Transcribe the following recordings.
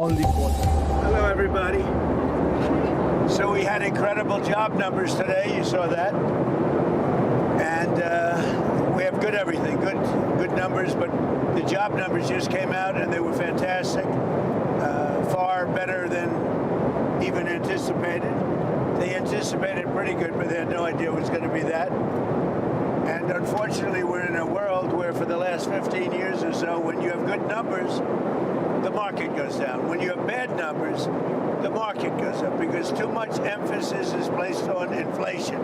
Only quarter. Hello, everybody. So we had incredible job numbers today. You saw that, and we have good everything, good numbers. But the job numbers just came out, and they were fantastic, far better than even anticipated. They anticipated pretty good, but they had no idea it was going to be that. And unfortunately, we're in a world where for the last 15 years or so, when you have good numbers, the market goes down. When you have bad numbers, the market goes up because too much emphasis is placed on inflation.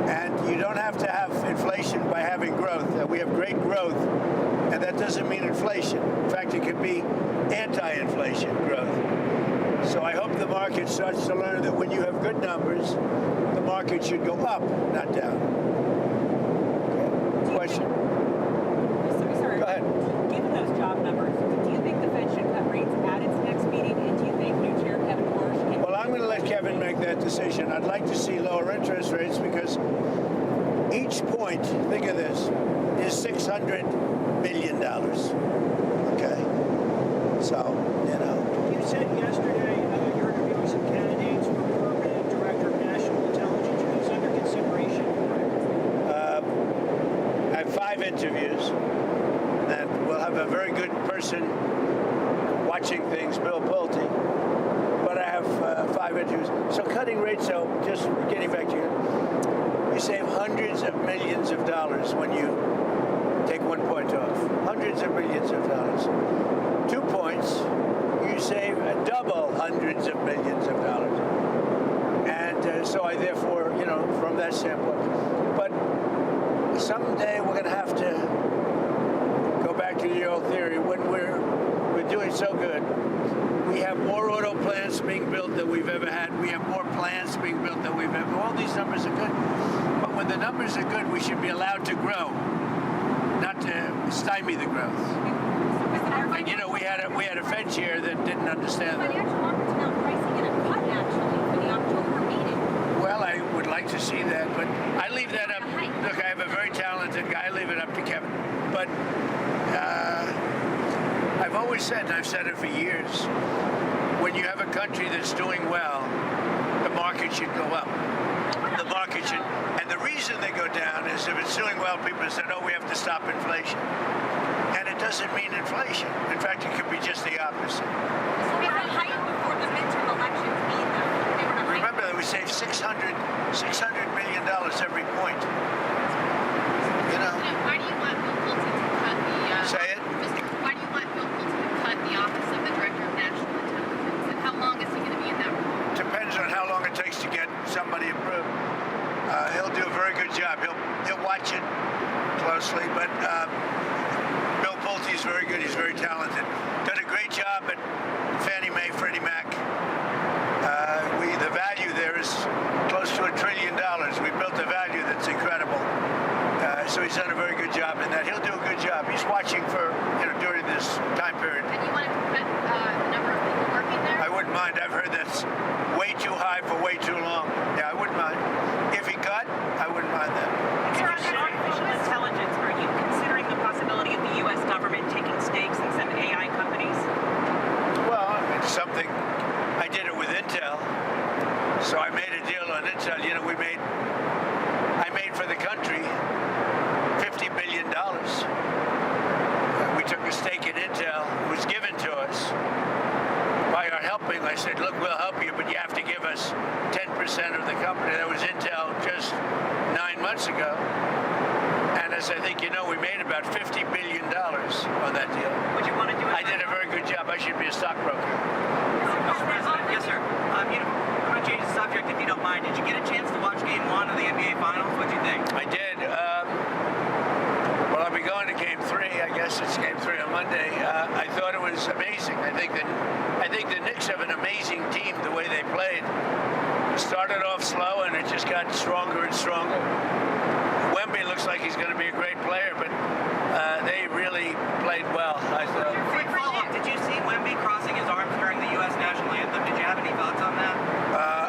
And you don't have to have inflation by having growth. We have great growth, and that doesn't mean inflation. In fact, it could be anti-inflation growth. So I hope the market starts to learn that when you have good numbers, the market should go up, not down. Okay. Question? Sorry. Go ahead. Given those job numbers, do you think the Fed should cut rates at its next meeting? And do you think new chair Kevin Warsh can... Well, I'm going to let Kevin make that decision. I'd like to see lower interest rates because each point, think of this, is $600 billion. Okay? So, you know. You said yesterday you're interviewing some candidates for permanent director of national intelligence. Who's under consideration? I have 5 interviews. And we'll have a very good person watching things, Bill Pulte. But I have 5 interviews. So cutting rates, so just getting back to you save hundreds of millions of dollars when you take 1 point off. Hundreds of millions of dollars. 2 points, you save double hundreds of millions of dollars. And so I therefore, from that standpoint. But someday we're going to have to go back to the old theory. When we're doing so good, we have more auto plants being built than we've ever had. We have more plants being built than we've ever. All these numbers are good. But when the numbers are good, we should be allowed to grow, not to stymie the growth. And we had a Fed chair that didn't understand that. Financial markets are now pricing in a cut actually for the October meeting. Well, I would like to see that, but I leave that up. Look, I have a very talented guy. I leave it up to Kevin. But I've always said, and I've said it for years, when you have a country that's doing well, the market should go up. The market should, and the reason they go down is if it's doing well, people say, "Oh, we have to stop inflation," and it doesn't mean inflation. In fact, it could be just the opposite. So we had a hike before the midterm elections either. They were hike. Remember that we saved $600 million every point. Why do you want Bill Pulte to cut the... Say it? Why do you want Bill Pulte to cut the office of the Director of National Intelligence? And how long is he going to be in that role? Depends on how long it takes to get somebody approved. He'll do a very good job. He'll watch it closely, but Bill Pulte is very good. He's very talented. Done a great job at Fannie Mae, Freddie Mac. The value there is close to $1 trillion. We built a value that's incredible. So he's done a very good job in that. He'll do a good job. He's watching for, during this time period. And you want to cut the number of people working there? I wouldn't mind. I've heard that's way too high for way too long. Yeah, I wouldn't mind. If he cut, I wouldn't mind that. Sir, on artificial intelligence, are you considering the possibility of the U.S. government taking stakes in some AI companies? Well, it's something. I did it with Intel. So I made a deal on Intel. I made for the country $50 billion. We took a stake in Intel. It was given to us by our helping. I said, look, we'll help you, but you have to give us 10% of the company. That was Intel just 9 months ago. And as I think we made about $50 billion on that deal. Would you want to do it? I did a very good job. I should be a stockbroker. Mr. President, yes, sir. I'm going to change the subject if you don't mind. Did you get a chance to watch Game 1 of the NBA Finals? What do you think? I did. Well, I'll be going to Game 3. I guess it's Game 3 on Monday. I thought it was amazing. I think the Knicks have an amazing team. The way they played. It started off slow and it just got stronger and stronger. Wemby looks like he's going to be a great player, but they really played well. I thought. Quick follow-up. Did you see Wemby crossing his arms during the U.S. national anthem? Did you have any thoughts on that?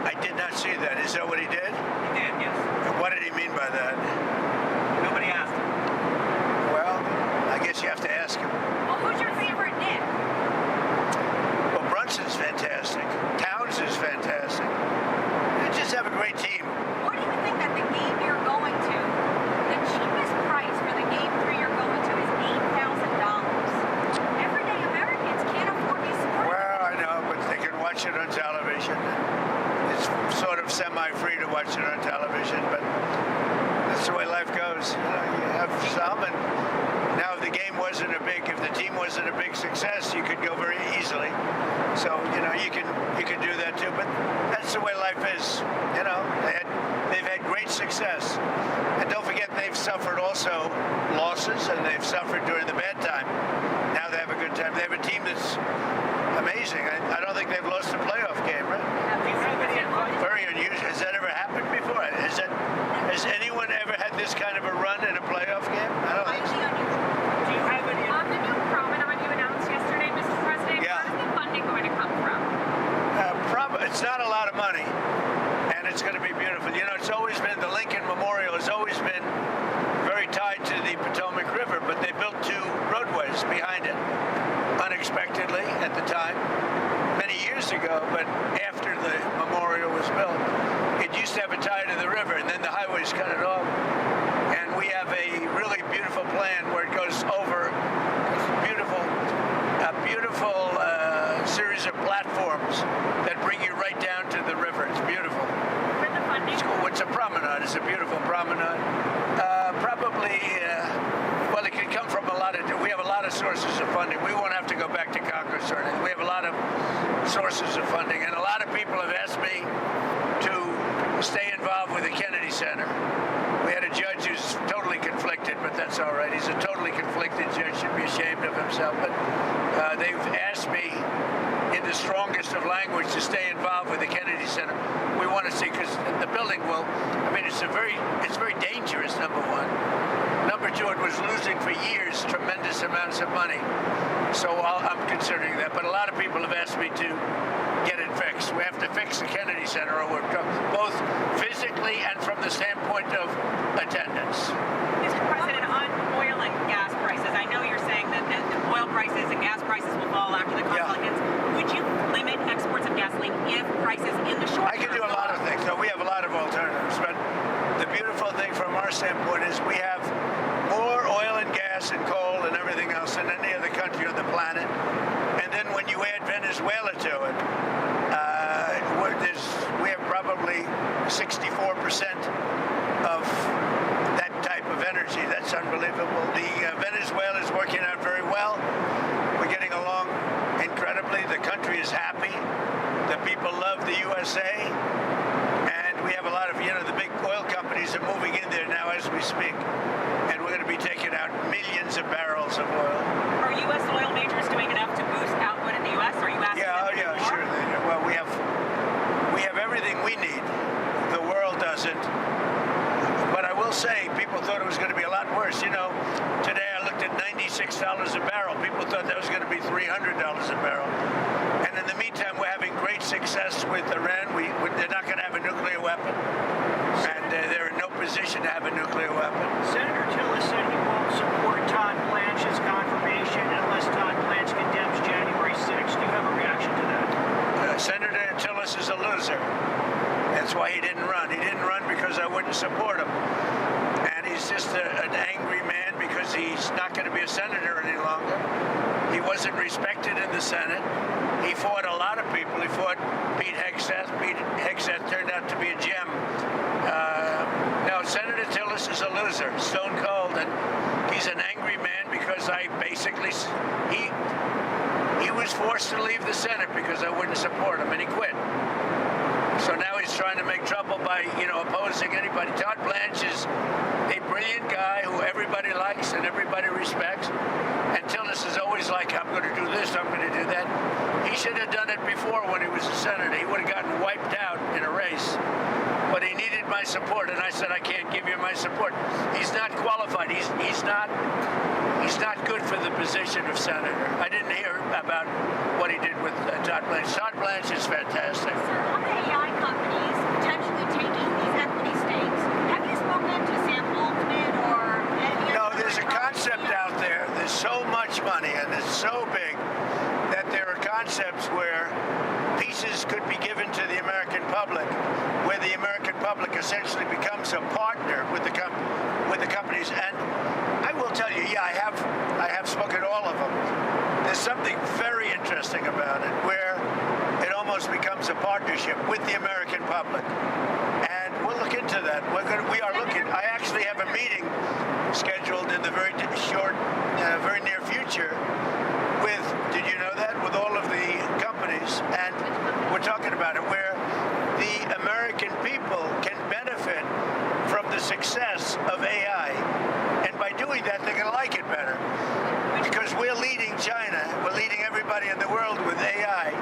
I did not see that. Is that what he did? He did, yes. What did he mean by that? Nobody asked him. Well, I guess you have to ask him. Well, who's your favorite Knick? Well, watch it on television. It's sort of semi-free to watch it on television, but that's the way life goes. You have some, and now if the game wasn't if the team wasn't a big success, you could go very easily. So you can do that too. But that's the way life is. They've had great success, and don't forget they've suffered also losses, and they've suffered during the bad time. Now they have a good time. They have a team that's amazing. I don't think they've lost a playoff game, right? Very unusual. Has that ever happened before? Has anyone ever had this kind of a run in a playoff game? I don't think so. Do you have any? On the new promenade you announced yesterday, Mr. President, Yeah. where is the funding going to come from? It's not a lot of money, and it's going to be beautiful. It's always been, the Lincoln Memorial has always been very tied to the Potomac River, but they built 2 roadways behind it unexpectedly at the time, many years ago. But after the memorial was built, it used to have a tie to the river, and then the highways cut it off. And we have a really beautiful plan where it goes over a beautiful series of platforms that bring you right down to the river. It's beautiful. Where the funding? It's a promenade. It's a beautiful promenade. Probably, well, it can come from we have a lot of sources of funding. We won't have to go back to Congress or anything. We have a lot of sources of funding, and a lot of people have asked me to stay involved with the Kennedy Center. We had a judge who's totally conflicted, but that's all right. He's a totally conflicted judge, should be ashamed of himself. But they've asked me in the strongest of language to stay involved with the Kennedy Center. We want to see, because the building it's very dangerous, number one. Number two, it was losing for years tremendous amounts of money. So I'm considering that. But a lot of people have asked me to get it fixed. We have to fix the Kennedy Center, or both physically and from the standpoint of attendance. Mr. President, on oil and gas prices, I know you're saying that the oil prices and gas prices will fall after the conflict ends. Would you limit exports of gasoline if prices in the short term? I can do a lot of things. So we have a lot of alternatives. But the beautiful thing from our standpoint is we have more oil and gas and coal and everything else than any other country on the planet. And then when you add Venezuela to it, we have probably 64% of that type of energy. That's unbelievable. Venezuela is working out very well. We're getting along incredibly. The country is happy. The people love the USA. And we have a lot of, the big oil companies are moving in there now as we speak. And we're going to be taking out millions of barrels of oil. Are U.S. oil majors doing enough to boost output in the U.S.? Are you asking them to do more? Sure they do. Well, we have everything we need. The world doesn't. But I will say, people thought it was going to be a lot worse. Today I looked at $96 a barrel. People thought that was going to be $300 a barrel. And in the meantime, we're having great success with Iran. They're not going to have a nuclear weapon. And they're in no position to have a nuclear weapon. Senator Tillis said he won't support Todd Blanche's confirmation unless Todd Blanche condemns January 6th. Do you have a reaction to that? Senator Tillis is a loser. That's why he didn't run. He didn't run because I wouldn't support him. And he's just an angry man because he's not going to be a senator any longer. He wasn't respected in the Senate. He fought a lot of people. He fought Pete Hegseth. Pete Hegseth turned out to be a gem. No, Senator Tillis is a loser, stone cold, and he's an angry man because he was forced to leave the Senate because I wouldn't support him, and he quit. So now he's trying to make trouble by, opposing anybody. Todd Blanche is a brilliant guy who everybody likes and everybody respects. And Tillis is always like, I'm going to do this, I'm going to do that. He should have done it before when he was a senator. He would have gotten wiped out in a race. But he needed my support, and I said, I can't give you my support. He's not qualified. He's not good for the position of senator. I didn't hear about what he did with Todd Blanche. Todd Blanche is fantastic. Sir, on the AI companies potentially taking these equity stakes, have you spoken to Sam Altman or any No, other there's a concept out there. There's so much money, and it's so big that there are concepts where pieces could be given to the American public, where the American public essentially becomes a partner with the companies. And I will tell you, I have spoken to all of them. There's something very interesting about it, where it almost almost becomes a partnership with the American public. And we'll look into that. We are looking. I actually have a meeting scheduled in the very near future with, did you know that, with all of the companies, and we're talking about it, where the American people can benefit from the success of AI. And by doing that, they're going to like it better. Because we're leading China, we're leading everybody in the world with AI,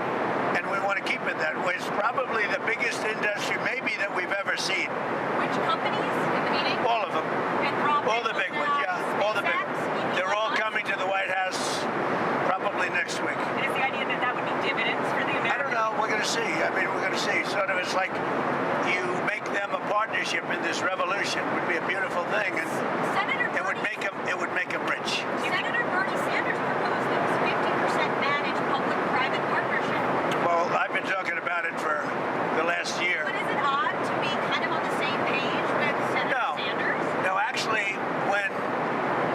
and we want to keep it that way. It's probably the biggest industry maybe that we've ever seen. Which companies in the meeting? All of them. And Rob, All the big ones, yeah. All the big ones. They're all coming to the White House probably next week. And is the idea that that would be dividends for the Americans? I don't know. We're going to see. I mean, we're going to see. Sort of, it's like you make them a partnership in this revolution. It would be a beautiful thing, and Senator it would make them rich. Senator Bernie Sanders proposed this 50% managed public-private partnership. Well, I've been talking about it for the last year. But is it odd to be kind of on the same page with Senator Sanders? No, actually, when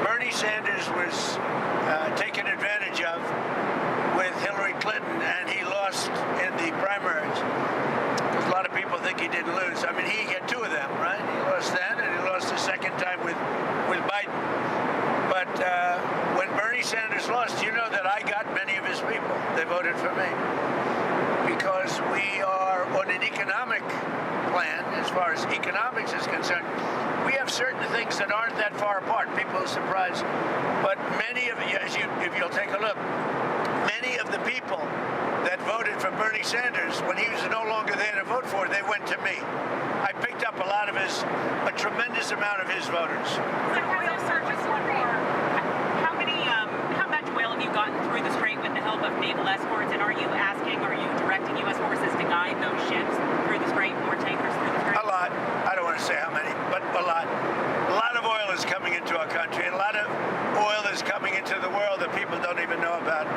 Bernie Sanders was taken advantage of with Hillary Clinton and he lost in the primaries, because a lot of people think he didn't lose. I mean, he had two of them, right? He lost then and he lost the second time with Biden. But when Bernie Sanders lost, you know that I got many of his people. They voted for me. Because we are on an economic plan, as far as economics is concerned. We have certain things that aren't that far apart. People are surprised. But many of you, if you'll take a look, many of the people that voted for Bernie Sanders, when he was no longer there to vote for, they went to me. I picked up a tremendous amount of his voters. Oil searches one more. How much oil have you gotten through the strait with the help of naval escorts? And are you directing U.S. forces to guide those ships through the strait, more tankers through the strait? A lot. I don't want to say how many, but a lot. A lot of oil is coming into our country, and a lot of oil is coming into the world that people don't even know about.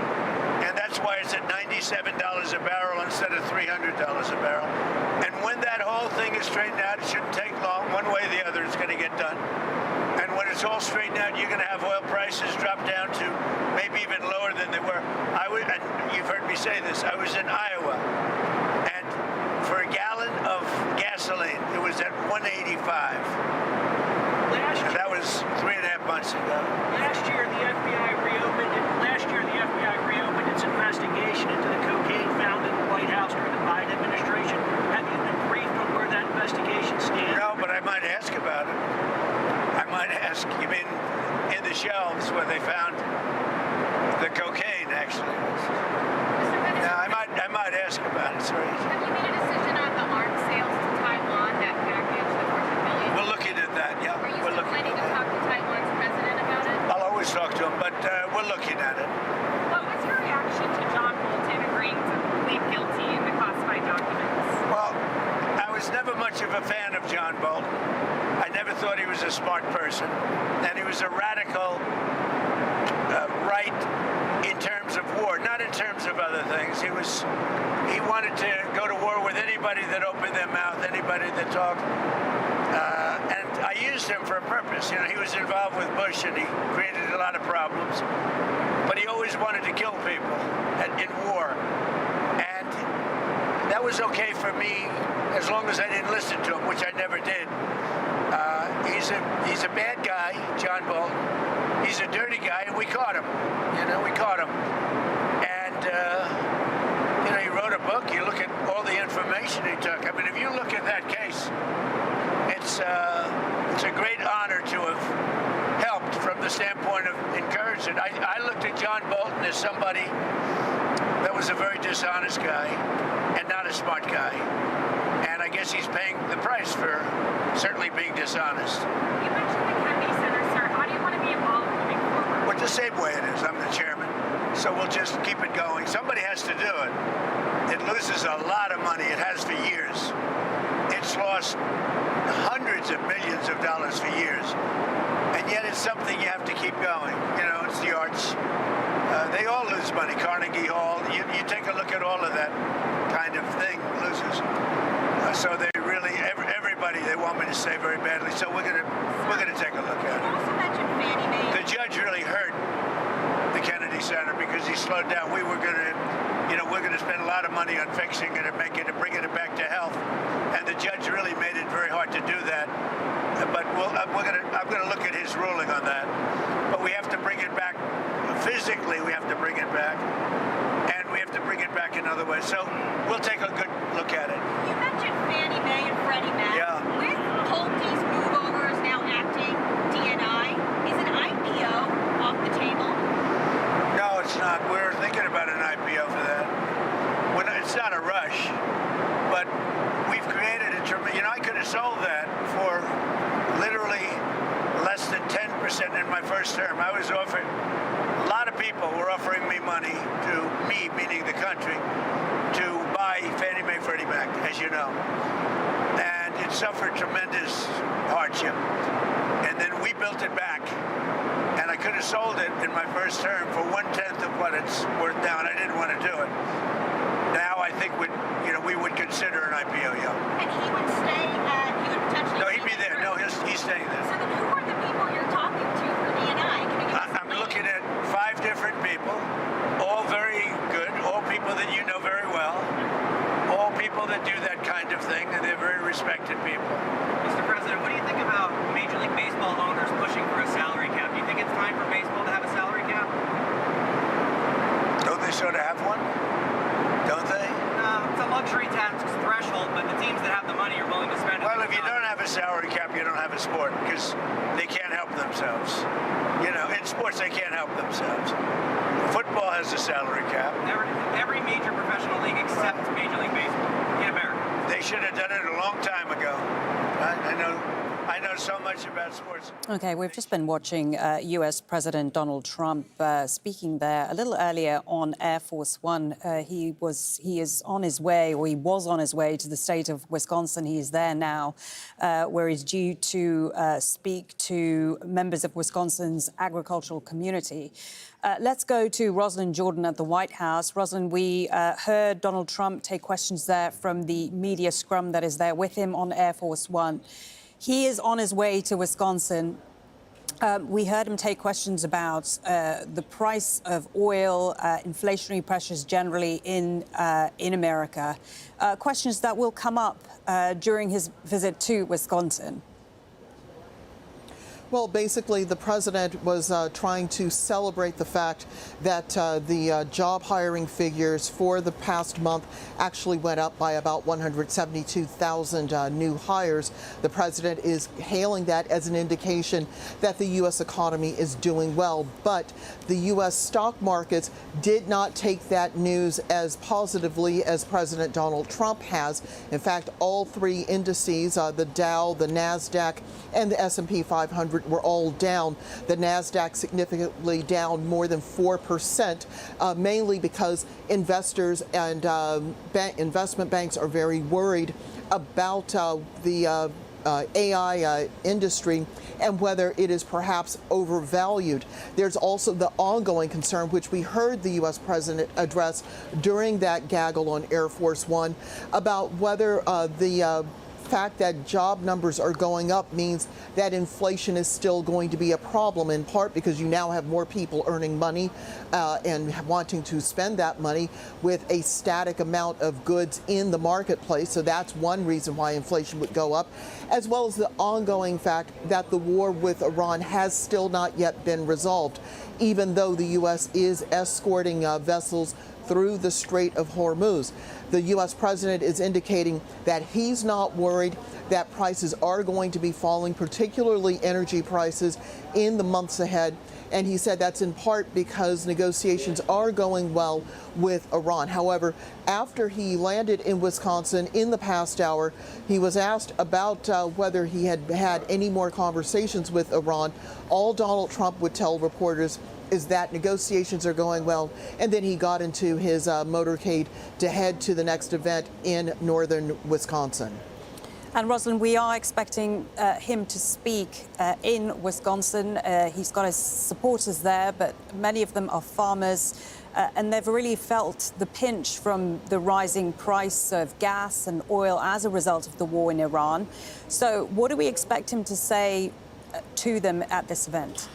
And that's why it's at $97 a barrel instead of $300 a barrel. And when that whole thing is straightened out, it shouldn't take long. One way or the other, it's going to get done. And when it's all straightened out, you're going to have oil prices drop down to maybe even lower than they were. And you've heard me say this. I was in Iowa, and for a gallon of gasoline, it was at $1.85. And that was 3.5 months ago. Last year, the FBI reopened its investigation into the cocaine found in the White House during the Biden administration. Have you been briefed on where that investigation stands? No, but I might ask about it. I might ask. You mean in the shelves where they found the cocaine, actually? No, I might ask about it. Sorry. Have you made a decision on the arms sales to Taiwan, that package, the $14 billion? We're looking at that, yeah. Are you We're still looking planning to at talk to Taiwan's president about it? I'll always talk to him, but we're looking at it. What was your reaction to John Bolton agreeing to plead guilty in the classified documents? Well, I was never much of a fan of John Bolton. I never thought he was a smart person, and he was a radical right in terms of war, not in terms of other things. He wanted to go to war with anybody that opened their mouth, anybody that talked. And I used him for a purpose. You know, he was involved with Bush, and he created a lot of problems. But he always wanted to kill people in war. And that was okay for me as long as I didn't listen to him, which I never did. He's a bad guy, John Bolton. He's a dirty guy, and we caught him. We caught him. And, he wrote a book. You look at all the information he took. I mean, if you look at that case, it's a great honor to have helped from the standpoint of encouragement. I looked at John Bolton as somebody that was a very dishonest guy and not a smart guy. And I guess he's paying the price for certainly being dishonest. You mentioned the Kennedy Center, sir. How do you want to be involved moving forward? Well, the same way it is. I'm the chairman. So we'll just keep it going. Somebody has to do it. It loses a lot of money. It has for years. It's lost hundreds of millions of dollars for years. And yet it's something you have to keep going. It's the arts. They all lose money. Carnegie Hall. You take a look at all of that kind of thing loses. So they really, everybody, they want me to say very badly. So we're gonna take a look at You it. also mentioned Fannie Mae. The judge really hurt the Kennedy Center because he slowed down. We're gonna spend a lot of money on fixing it and bringing it back to health. And the judge really made it very hard to do that. But I'm going to look at his ruling on that. But we have to bring it back physically. We have to bring it back, and we have to bring it back in other ways. So we'll take a good look at it. You mentioned Fannie Mae and Freddie Mac. Yeah. With Pulte's move over is now acting DNI. Is an IPO off the table? No, it's not. We're thinking about an IPO for that. It's not a rush, but we've created a tremendous. You know, I could have sold that for literally less than 10% in my first term. I was offered. A lot of people were offering me money meaning the country, to buy Fannie Mae, Freddie Mac, as you know. And it suffered tremendous hardship. And then we built it back. And I could have sold it in my first term for 1/10 of what it's worth now, and I didn't want to do it. Now I think we would consider an IPO, yeah. And he would potentially. No, he'd be there. No, he's staying there. So then who are the people you're talking to for DNI? Can you give us I'm looking at 5 different people, all very good, all people that you know very well, all people that do that kind of thing, and they're very respected people. Mr. President, what do you think about Major League Baseball owners pushing for a salary cap? Do you think it's time for baseball to have a salary cap? Don't they sort of have one? Don't they? It's a luxury tax threshold, but the teams that have the money are willing to spend it. Well, if you don't have a salary cap, you don't have a sport, because they can't help themselves. You know, in sports, they can't help themselves. Football has a salary cap. Every major professional league except Major League Baseball in America. They should have done it a long time ago. I know so much about sports. Okay, we've just been watching U.S. President Donald Trump speaking there a little earlier on Air Force One. He is on his way, or he was on his way to the state of Wisconsin. He is there now, where he's due to speak to members of Wisconsin's agricultural community. Let's go to Rosalind Jordan at the White House. Rosalind, we heard Donald Trump take questions there from the media scrum that is there with him on Air Force One. He is on his way to Wisconsin. We heard him take questions about the price of oil, inflationary pressures generally in America, questions that will come up during his visit to Wisconsin. Well, basically, the president was trying to celebrate the fact that the job hiring figures for the past month actually went up by about 172,000 new hires. The president is hailing that as an indication that the U.S. economy is doing well. But the U.S. stock markets did not take that news as positively as President Donald Trump has. In fact, all 3 indices, the Dow, the NASDAQ, and the S&P 500 were all down. The NASDAQ significantly down more than 4%, mainly because investors and investment banks are very worried about the AI industry and whether it is perhaps overvalued. There's also the ongoing concern, which we heard the U.S. president address during that gaggle on Air Force One, about whether the fact that job numbers are going up means that inflation is still going to be a problem, in part because you now have more people earning money and wanting to spend that money with a static amount of goods in the marketplace. So that's one reason why inflation would go up, as well as the ongoing fact that the war with Iran has still not yet been resolved, even though the U.S. is escorting vessels through the Strait of Hormuz. The U.S. president is indicating that he's not worried that prices are going to be falling, particularly energy prices, in the months ahead. And he said that's in part because negotiations are going well with Iran. However, after he landed in Wisconsin in the past hour, he was asked about whether he had had any more conversations with Iran. All Donald Trump would tell reporters is that negotiations are going well, and then he got into his motorcade to head to the next event in northern Wisconsin. And Rosalind, we are expecting him to speak in Wisconsin. He's got his supporters there, but many of them are farmers, and they've really felt the pinch from the rising price of gas and oil as a result of the war in Iran. So what do we expect him to say to them at this event?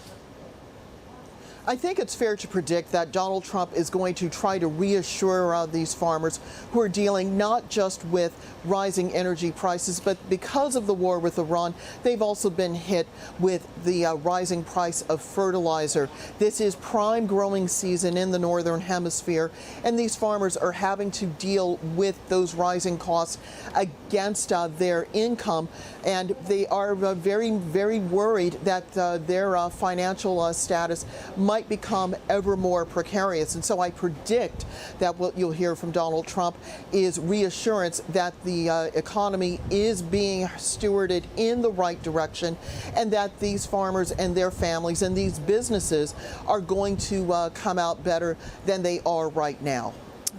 I think it's fair to predict that Donald Trump is going to try to reassure these farmers who are dealing not just with rising energy prices, but because of the war with Iran, they've also been hit with the rising price of fertilizer. This is prime growing season in the Northern Hemisphere, and these farmers are having to deal with those rising costs against their income, and they are very, very worried that their financial status might become ever more precarious. And so I predict that what you'll hear from Donald Trump is reassurance that the economy is being stewarded in the right direction, and that these farmers and their families and these businesses are going to come out better than they are right now.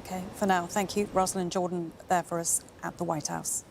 Okay, for now, thank you. Rosalind Jordan there for us at the White House.